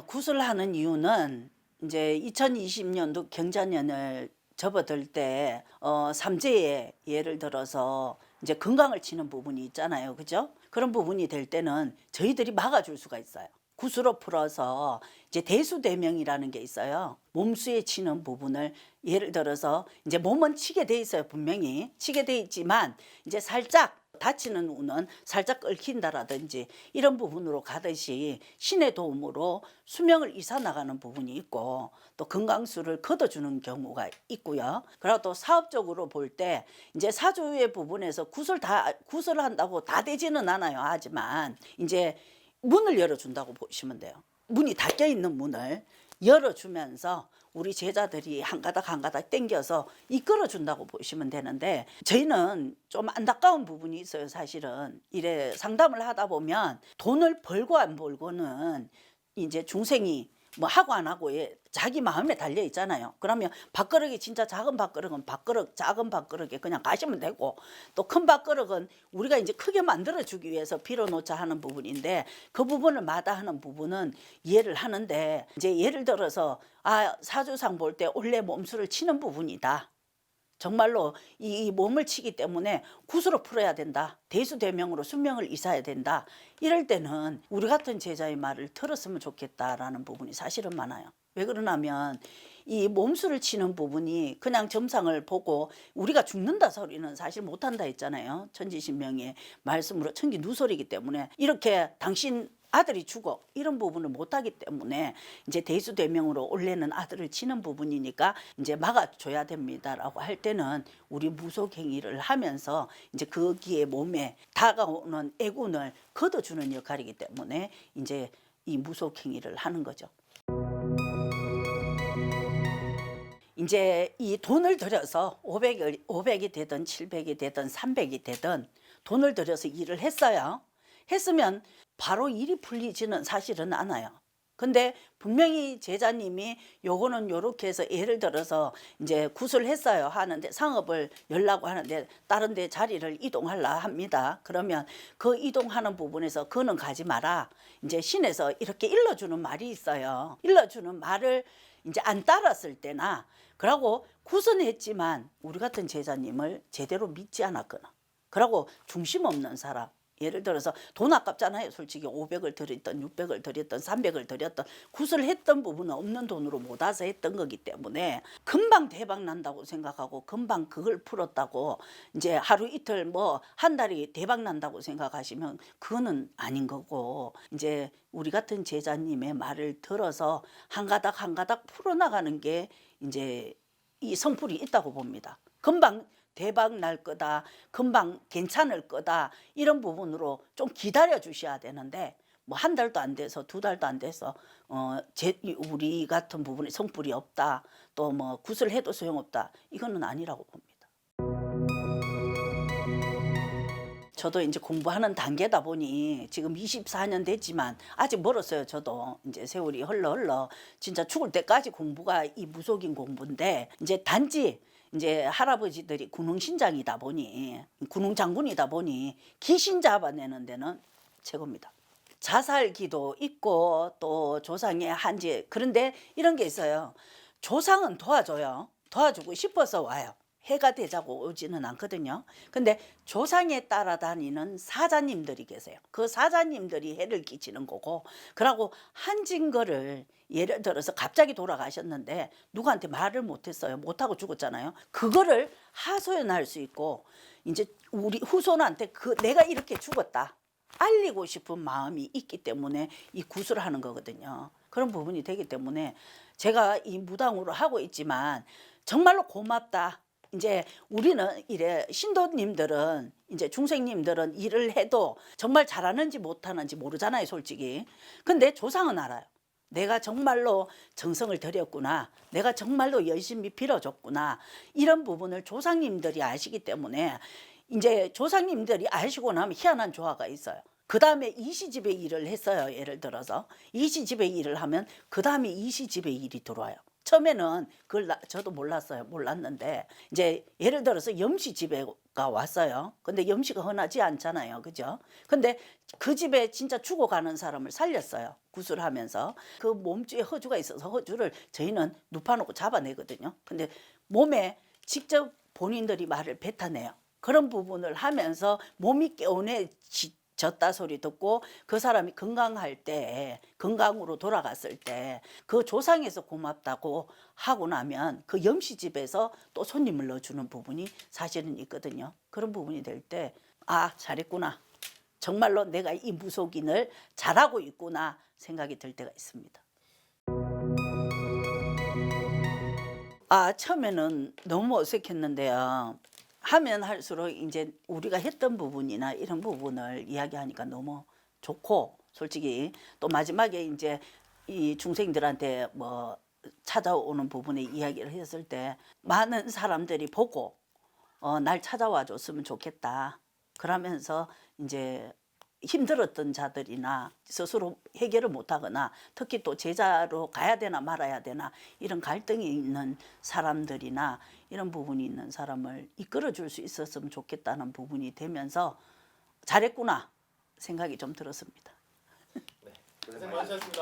구슬하는 이유는 이제 2020년도 경자년을 접어들 때 삼재에 예를 들어서 이제 건강을 치는 부분이 있잖아요. 그죠? 그런 부분이 될 때는 저희들이 막아줄 수가 있어요. 구슬로 풀어서 이제 대수대명이라는 게 있어요. 몸수에 치는 부분을 예를 들어서 이제 몸은 치게 돼 있어요. 분명히 치게 돼 있지만 이제 살짝 다치는 운은 살짝 얽힌다라든지 이런 부분으로 가듯이 신의 도움으로 수명을 이사나가는 부분이 있고 또 건강수를 걷어주는 경우가 있고요. 그리고 또 사업적으로 볼 때 이제 사주의 부분에서 구슬을 한다고 다 되지는 않아요. 하지만 이제 문을 열어준다고 보시면 돼요. 문이 닫혀 있는 문을 열어주면서 우리 제자들이 한 가닥 한 가닥 땡겨서 이끌어준다고 보시면 되는데, 저희는 좀 안타까운 부분이 있어요. 사실은 이래 상담을 하다 보면 돈을 벌고 안 벌고는 이제 중생이 뭐 하고 안 하고에 자기 마음에 달려 있잖아요. 그러면 밥그릇이 진짜 작은 밥그릇은 작은 밥그릇에 그냥 가시면 되고, 또 큰 밥그릇은 우리가 이제 크게 만들어 주기 위해서 빌어놓자 하는 부분인데, 그 부분을 마다하는 부분은 이해를 하는데, 이제 예를 들어서 사주상 볼 때 원래 몸수를 치는 부분이다, 정말로 이 몸을 치기 때문에 구슬로 풀어야 된다, 대수대명으로 수명을 이사야 된다, 이럴 때는 우리 같은 제자의 말을 들었으면 좋겠다라는 부분이 사실은 많아요. 왜 그러냐면 이 몸수를 치는 부분이 그냥 점상을 보고 우리가 죽는다 소리는 사실 못한다 했잖아요. 천지신명의 말씀으로 천기누설이기 때문에 이렇게 당신 아들이 죽어 이런 부분을 못하기 때문에 이제 대수대명으로 원래는 아들을 치는 부분이니까 이제 막아줘야 됩니다라고 할 때는 우리 무속행위를 하면서 이제 거기에 몸에 다가오는 애군을 걷어주는 역할이기 때문에 이제 이 무속행위를 하는 거죠. 이제 이 돈을 들여서 500이 되든 700이 되든 300이 되든 돈을 들여서 일을 했어요. 했으면 바로 일이 풀리지는 사실은 않아요. 근데 분명히 제자님이 요거는 요렇게 해서 예를 들어서 이제 구슬했어요 하는데, 상업을 열라고 하는데 다른 데 자리를 이동하려 합니다. 그러면 그 이동하는 부분에서 그는 가지 마라, 이제 신에서 이렇게 일러주는 말이 있어요. 일러주는 말을 이제 안 따랐을 때나, 그러고 구슬했지만 우리 같은 제자님을 제대로 믿지 않았거나, 그러고 중심 없는 사람, 예를 들어서 돈 아깝잖아요. 솔직히 500을 들였던 600을 들였던 300을 들였던 구슬했던 부분은 없는 돈으로 못 와서 했던 거기 때문에 금방 대박 난다고 생각하고 금방 그걸 풀었다고 이제 하루 이틀 뭐 한 달이 대박 난다고 생각하시면 그거는 아닌 거고, 이제 우리 같은 제자님의 말을 들어서 한 가닥 한 가닥 풀어나가는 게 이제 이 성풀이 있다고 봅니다. 금방 대박 날 거다, 금방 괜찮을 거다, 이런 부분으로 좀 기다려 주셔야 되는데, 뭐 한 달도 안 돼서 두 달도 안 돼서 우리 같은 부분에 성불이 없다, 또 뭐 구슬해도 소용없다, 이거는 아니라고 봅니다. 저도 이제 공부하는 단계다 보니 지금 24년 됐지만 아직 멀었어요. 저도 이제 세월이 흘러 진짜 죽을 때까지 공부가 이 무속인 공부인데, 이제 단지 이제 할아버지들이 군웅신장이다 보니, 군웅장군이다 보니 귀신 잡아내는 데는 최고입니다. 자살기도 있고 또 조상의 한지, 그런데 이런 게 있어요. 조상은 도와줘요. 도와주고 싶어서 와요. 해가 되자고 오지는 않거든요. 근데 조상에 따라다니는 사자님들이 계세요. 그 사자님들이 해를 끼치는 거고, 그러고 한진 거를 예를 들어서 갑자기 돌아가셨는데 누구한테 말을 못했어요. 못하고 죽었잖아요. 그거를 하소연할 수 있고, 이제 우리 후손한테 내가 이렇게 죽었다 알리고 싶은 마음이 있기 때문에 이 구슬을 하는 거거든요. 그런 부분이 되기 때문에 제가 이 무당으로 하고 있지만 정말로 고맙다. 이제 우리는 이래 신도님들은, 이제 중생님들은 일을 해도 정말 잘하는지 못하는지 모르잖아요, 솔직히. 근데 조상은 알아요. 내가 정말로 정성을 들였구나, 내가 정말로 열심히 빌어줬구나, 이런 부분을 조상님들이 아시기 때문에 이제 조상님들이 아시고 나면 희한한 조화가 있어요. 그 다음에 이시집의 일을 했어요. 예를 들어서 이시집의 일을 하면 그 다음에 이시집의 일이 들어와요. 처음에는 그걸 저도 몰랐는데 이제 예를 들어서 염시 집에가 왔어요. 근데 염시가 흔하지 않잖아요. 그죠? 근데 그 집에 진짜 죽어가는 사람을 살렸어요. 구술하면서. 그 몸주에 허주가 있어서 허주를 저희는 눕혀놓고 잡아내거든요. 근데 몸에 직접 본인들이 말을 뱉어내요. 그런 부분을 하면서 몸이 깨어내졌다 소리 듣고 그 사람이 건강할 때, 건강으로 돌아갔을 때 그 조상에서 고맙다고 하고 나면 그 염시집에서 또 손님을 넣어주는 부분이 사실은 있거든요. 그런 부분이 될 때, 아, 잘했구나. 정말로 내가 이 무속인을 잘하고 있구나 생각이 들 때가 있습니다. 아, 처음에는 너무 어색했는데요. 하면 할수록 이제 우리가 했던 부분이나 이런 부분을 이야기하니까 너무 좋고, 솔직히 또 마지막에 이제 이 중생들한테 뭐 찾아오는 부분에 이야기를 했을 때 많은 사람들이 보고 날 찾아와 줬으면 좋겠다. 그러면서 이제 힘들었던 자들이나 스스로 해결을 못하거나 특히 또 제자로 가야 되나 말아야 되나 이런 갈등이 있는 사람들이나 이런 부분이 있는 사람을 이끌어 줄 수 있었으면 좋겠다는 부분이 되면서 잘했구나 생각이 좀 들었습니다. 네, 고생 많으셨습니다.